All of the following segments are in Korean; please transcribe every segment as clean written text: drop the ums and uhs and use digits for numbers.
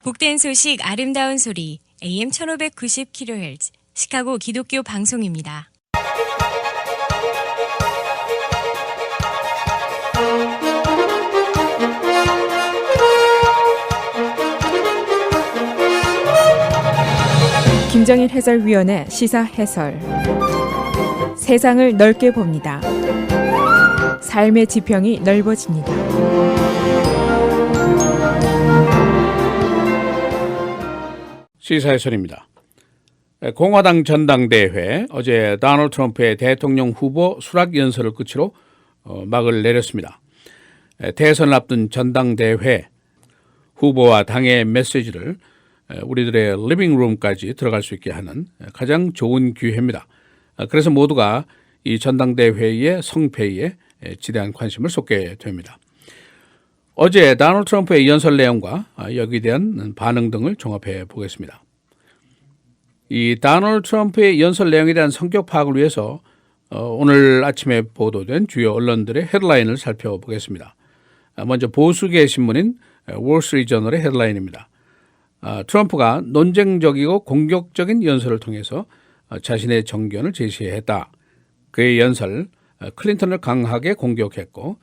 복된 소식 아름다운 소리 AM 1590kHz 시카고 기독교 방송입니다. 김정일 해설위원의 시사 해설. 세상을 넓게 봅니다. 삶의 지평이 넓어집니다. 시사 해설입니다. 공화당 전당대회 어제 도널드 트럼프의 대통령 후보 수락 연설을 끝으로 막을 내렸습니다. 대선을 앞둔 전당대회 후보와 당의 메시지를 우리들의 리빙룸까지 들어갈 수 있게 하는 가장 좋은 기회입니다. 그래서 모두가 이 전당대회의 성패에 지대한 관심을 쏟게 됩니다. 어제 도널드 트럼프의 연설 내용과 여기에 대한 반응 등을 종합해 보겠습니다. 이 도널드 트럼프의 연설 내용에 대한 성격 파악을 위해서 오늘 아침에 보도된 주요 언론들의 헤드라인을 살펴보겠습니다. 먼저 보수계 신문인 월스트리트저널의 헤드라인입니다. 트럼프가 논쟁적이고 공격적인 연설을 통해서 자신의 정견을 제시했다. 그의 연설, 클린턴을 강하게 공격했고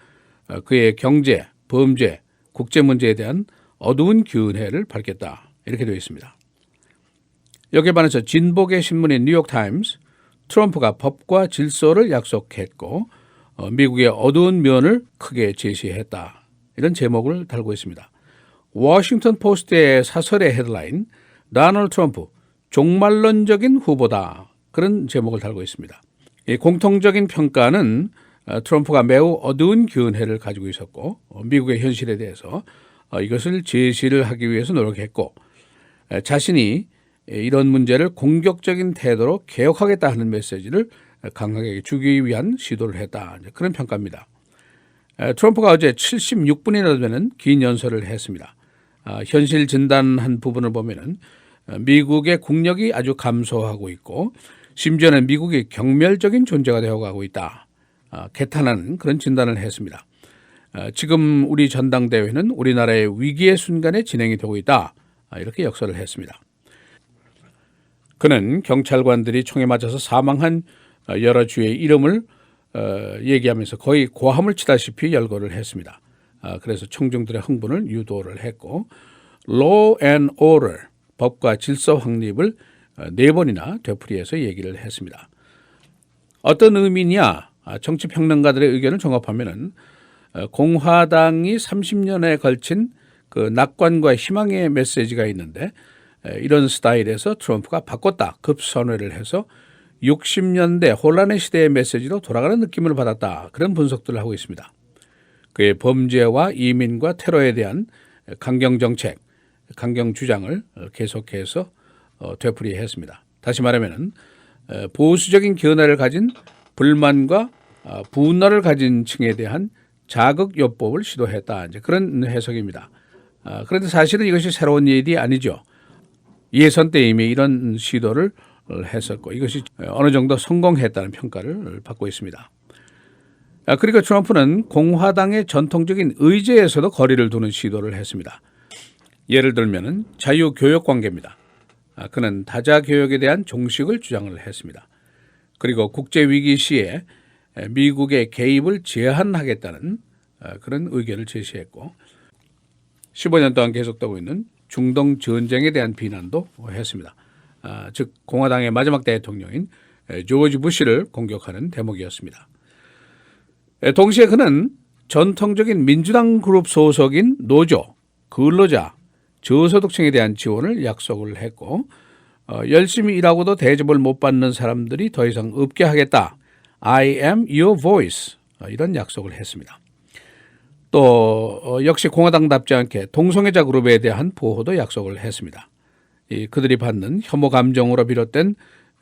그의 경제, 범죄, 국제 문제에 대한 어두운 기운회를 밝혔다. 이렇게 되어 있습니다. 여기에 반해서 진보계 신문인 뉴욕타임스, 트럼프가 법과 질서를 약속했고 미국의 어두운 면을 크게 제시했다. 이런 제목을 달고 있습니다. 워싱턴 포스트의 사설의 헤드라인, 도널드 트럼프, 종말론적인 후보다. 그런 제목을 달고 있습니다. 이 공통적인 평가는 트럼프가 매우 어두운 기운회를 가지고 있었고 미국의 현실에 대해서 이것을 제시를 하기 위해서 노력했고 자신이 이런 문제를 공격적인 태도로 개혁하겠다 하는 메시지를 강하게 주기 위한 시도를 했다. 그런 평가입니다. 트럼프가 어제 76분이나 되는 긴 연설을 했습니다. 현실 진단한 부분을 보면은 미국의 국력이 아주 감소하고 있고 심지어는 미국이 경멸적인 존재가 되어가고 있다. 개탄하는 그런 진단을 했습니다. 지금 우리 전당대회는 우리나라의 위기의 순간에 진행이 되고 있다. 이렇게 역설을 했습니다. 그는 경찰관들이 총에 맞아서 사망한 여러 주의 이름을 얘기하면서 거의 고함을 치다시피 열거를 했습니다. 그래서 청중들의 흥분을 유도를 했고 Law and Order, 법과 질서 확립을 4번이나 되풀이해서 얘기를 했습니다. 어떤 의미냐? 정치평론가들의 의견을 종합하면은 공화당이 30년에 걸친 그 낙관과 희망의 메시지가 있는데 이런 스타일에서 트럼프가 바꿨다. 급선회를 해서 60년대 혼란의 시대의 메시지로 돌아가는 느낌을 받았다. 그런 분석들을 하고 있습니다. 그의 범죄와 이민과 테러에 대한 강경 정책, 강경 주장을 계속해서 되풀이했습니다. 다시 말하면 보수적인 견해를 가진 불만과 분노를 가진 층에 대한 자극요법을 시도했다. 이제 그런 해석입니다. 그런데 사실은 이것이 새로운 일이 아니죠. 예선 때 이미 이런 시도를 했었고 이것이 어느 정도 성공했다는 평가를 받고 있습니다. 그리고 트럼프는 공화당의 전통적인 의제에서도 거리를 두는 시도를 했습니다. 예를 들면 자유교역 관계입니다. 그는 다자교역에 대한 종식을 주장을 했습니다. 그리고 국제위기 시에 미국의 개입을 제한하겠다는 그런 의견을 제시했고 15년 동안 계속되고 있는 중동 전쟁에 대한 비난도 했습니다. 즉 공화당의 마지막 대통령인 조지 부시를 공격하는 대목이었습니다. 동시에 그는 전통적인 민주당 그룹 소속인 노조, 근로자, 저소득층에 대한 지원을 약속을 했고 열심히 일하고도 대접을 못 받는 사람들이 더 이상 없게 하겠다. I am your voice. 이런 약속을 했습니다. 또 역시 공화당답지 않게 동성애자 그룹에 대한 보호도 약속을 했습니다. 그들이 받는 혐오 감정으로 비롯된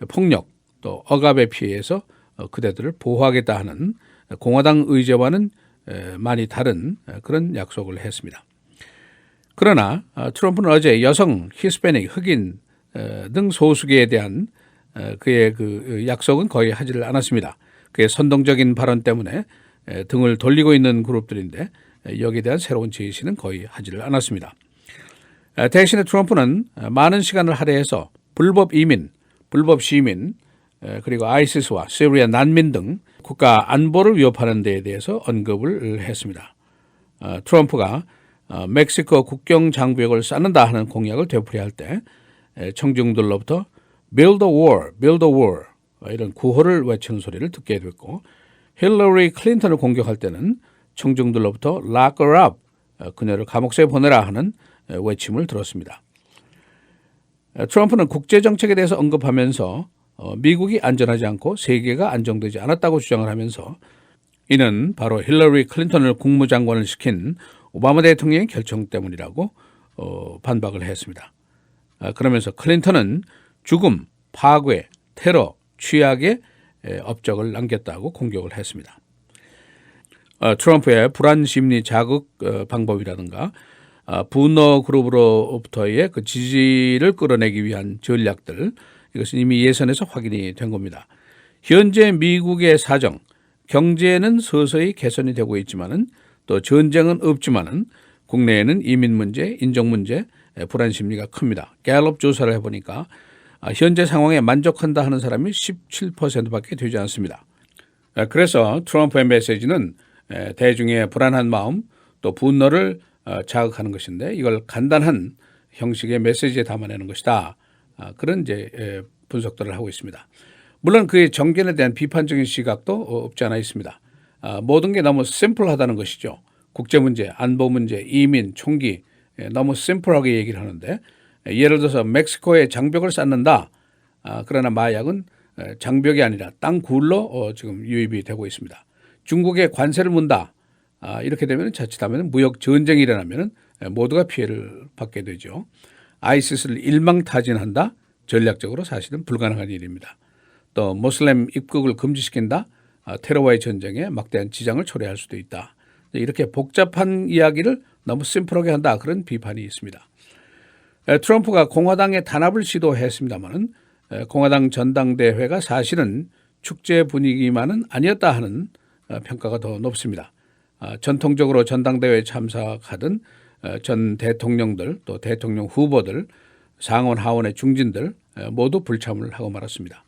폭력 또 억압의 피해에서 그대들을 보호하겠다 하는 공화당 의제와는 많이 다른 그런 약속을 했습니다. 그러나 트럼프는 어제 여성, 히스패닉, 흑인 등 소수계에 대한 그의 그 약속은 거의 하지를 않았습니다. 그의 선동적인 발언 때문에 등을 돌리고 있는 그룹들인데 여기에 대한 새로운 제시는 거의 하지를 않았습니다. 대신에 트럼프는 많은 시간을 할애해서 불법 이민, 불법 시민, 그리고 아이시스와 시리아 난민 등 국가 안보를 위협하는 데에 대해서 언급을 했습니다. 트럼프가 멕시코 국경 장벽을 쌓는다 하는 공약을 되풀이할 때 청중들로부터 Build a wall, build a wall 이런 구호를 외치는 소리를 듣게 됐고, 힐러리 클린턴을 공격할 때는 청중들로부터 Lock her up, 그녀를 감옥에 보내라 하는 외침을 들었습니다. 트럼프는 국제정책에 대해서 언급하면서 미국이 안전하지 않고 세계가 안정되지 않았다고 주장을 하면서 이는 바로 힐러리 클린턴을 국무장관을 시킨 오바마 대통령의 결정 때문이라고 반박을 했습니다. 그러면서 클린턴은 죽음, 파괴, 테러, 취약의 업적을 남겼다고 공격을 했습니다. 트럼프의 불안 심리 자극 방법이라든가 분노 그룹으로부터의 그 지지를 끌어내기 위한 전략들, 이것은 이미 예선에서 확인이 된 겁니다. 현재 미국의 사정, 경제는 서서히 개선이 되고 있지만은 또 전쟁은 없지만은 국내에는 이민 문제, 인종 문제, 불안 심리가 큽니다. 갤럽 조사를 해보니까 현재 상황에 만족한다 하는 사람이 17%밖에 되지 않습니다. 그래서 트럼프의 메시지는 대중의 불안한 마음 또 분노를 자극하는 것인데 이걸 간단한 형식의 메시지에 담아내는 것이다. 그런 이제 분석들을 하고 있습니다. 물론 그의 정견에 대한 비판적인 시각도 없지 않아 있습니다. 모든 게 너무 심플하다는 것이죠. 국제 문제, 안보 문제, 이민, 총기 너무 심플하게 얘기를 하는데 예를 들어서 멕시코에 장벽을 쌓는다. 그러나 마약은 장벽이 아니라 땅 굴로 지금 유입이 되고 있습니다. 중국에 관세를 문다. 이렇게 되면 자칫하면 무역 전쟁이 일어나면 모두가 피해를 받게 되죠. 아이시스를 일망타진한다. 전략적으로 사실은 불가능한 일입니다. 또 모슬렘 입국을 금지시킨다. 테러와의 전쟁에 막대한 지장을 초래할 수도 있다. 이렇게 복잡한 이야기를 너무 심플하게 한다. 그런 비판이 있습니다. 트럼프가 공화당의 단합을 시도했습니다마는 공화당 전당대회가 사실은 축제 분위기만은 아니었다 하는 평가가 더 높습니다. 전통적으로 전당대회에 참석하던 전 대통령들 또 대통령 후보들 상원 하원의 중진들 모두 불참을 하고 말았습니다.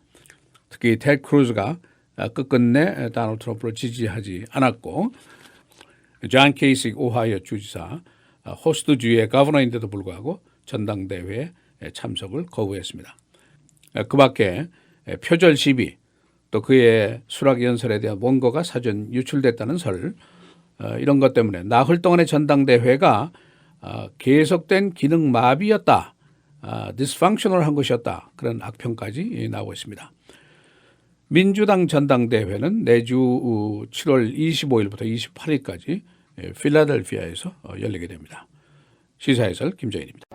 특히 테드 크루즈가 끝끝내 도널드 트럼프를 지지하지 않았고 존 케이식 오하이오 주지사 호스트주의 거버너인데도 불구하고 전당대회에 참석을 거부했습니다. 그 밖에 표절 시비 또 그의 수락 연설에 대한 원고가 사전 유출됐다는 설 이런 것 때문에 나흘 동안의 전당대회가 계속된 기능 마비였다. 디스펑셔널한 것이었다. 그런 악평까지 나오고 있습니다. 민주당 전당대회는 내주 7월 25일부터 28일까지 필라델피아에서 열리게 됩니다. 시사해설 김정일입니다.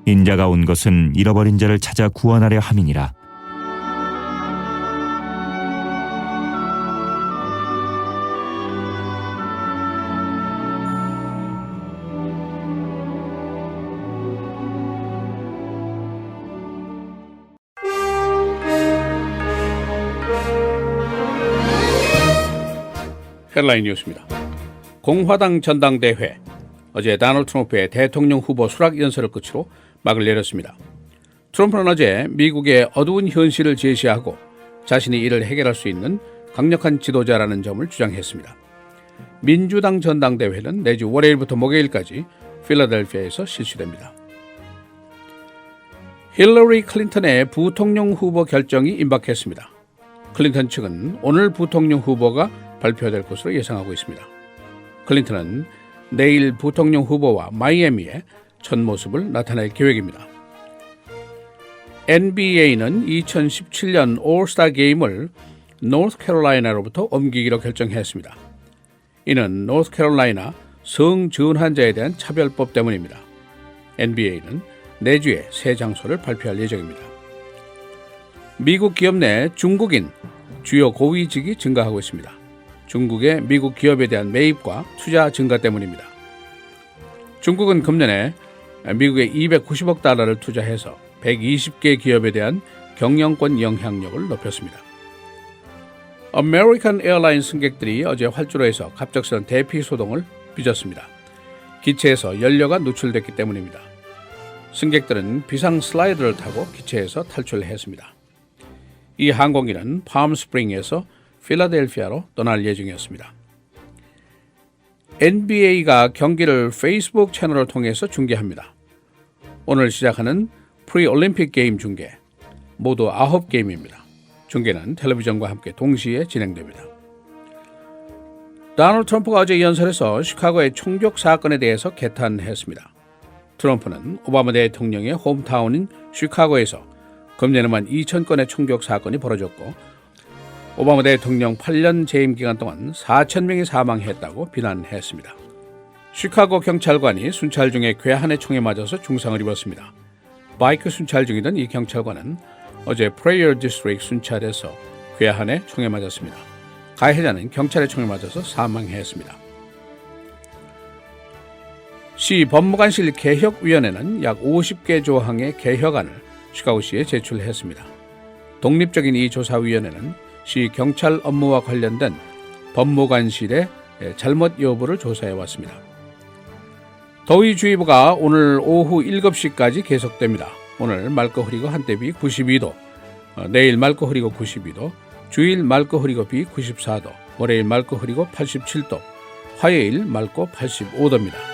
인자가 온 것은 잃어버린 자를 찾아 구원하려 함이니라. 헤드라인 뉴스입니다. 공화당 전당대회 어제 도널드 트럼프의 대통령 후보 수락 연설을 끝으로 막을 내렸습니다. 트럼프는 어제 미국의 어두운 현실을 제시하고 자신이 이를 해결할 수 있는 강력한 지도자라는 점을 주장했습니다. 민주당 전당대회는 내주 월요일부터 목요일까지 필라델피아에서 실시됩니다. 힐러리 클린턴의 부통령 후보 결정이 임박했습니다. 클린턴 측은 오늘 부통령 후보가 발표될 것으로 예상하고 있습니다. 클린턴은 내일 부통령 후보와 마이애미에 첫 모습을 나타낼 계획입니다. NBA는 2017년 올스타 게임을 노스캐롤라이나로부터 옮기기로 결정했습니다. 이는 노스캐롤라이나 성전환자에 대한 차별법 때문입니다. NBA는 내주에 새 장소를 발표할 예정입니다. 미국 기업 내 중국인 주요 고위직이 증가하고 있습니다. 중국의 미국 기업에 대한 매입과 투자 증가 때문입니다. 중국은 금년에 미국에 290억 달러를 투자해서 120개 기업에 대한 경영권 영향력을 높였습니다. 아메리칸 에어라인 승객들이 어제 활주로에서 갑작스런 대피 소동을 빚었습니다. 기체에서 연료가 누출됐기 때문입니다. 승객들은 비상 슬라이드를 타고 기체에서 탈출했습니다. 이 항공기는 팜스프링에서 필라델피아로 떠날 예정이었습니다. NBA가 경기를 페이스북 채널을 통해서 중계합니다. 오늘 시작하는 프리올림픽 게임 중계, 모두 9게임입니다. 중계는 텔레비전과 함께 동시에 진행됩니다. 도널드 트럼프가 어제 연설에서 시카고의 총격 사건에 대해서 개탄했습니다. 트럼프는 오바마 대통령의 홈타운인 시카고에서 금년에만 2,000건의 총격 사건이 벌어졌고 오바마 대통령 8년 재임 기간 동안 4,000명이 사망했다고 비난했습니다. 시카고 경찰관이 순찰 중에 괴한의 총에 맞아서 중상을 입었습니다. 바이크 순찰 중이던 이 경찰관은 어제 프레이어 디스트릭트 순찰에서 괴한의 총에 맞았습니다. 가해자는 경찰의 총에 맞아서 사망했습니다. 시 법무관실 개혁위원회는 약 50개 조항의 개혁안을 시카고시에 제출했습니다. 독립적인 이 조사위원회는 시 경찰 업무와 관련된 법무관실의 잘못 여부를 조사해왔습니다. 더위주의보가 오늘 오후 7시까지 계속됩니다. 오늘 맑고 흐리고 한때 비 92도, 내일 맑고 흐리고 92도, 주일 맑고 흐리고 비 94도, 월요일 맑고 흐리고 87도, 화요일 맑고 85도입니다.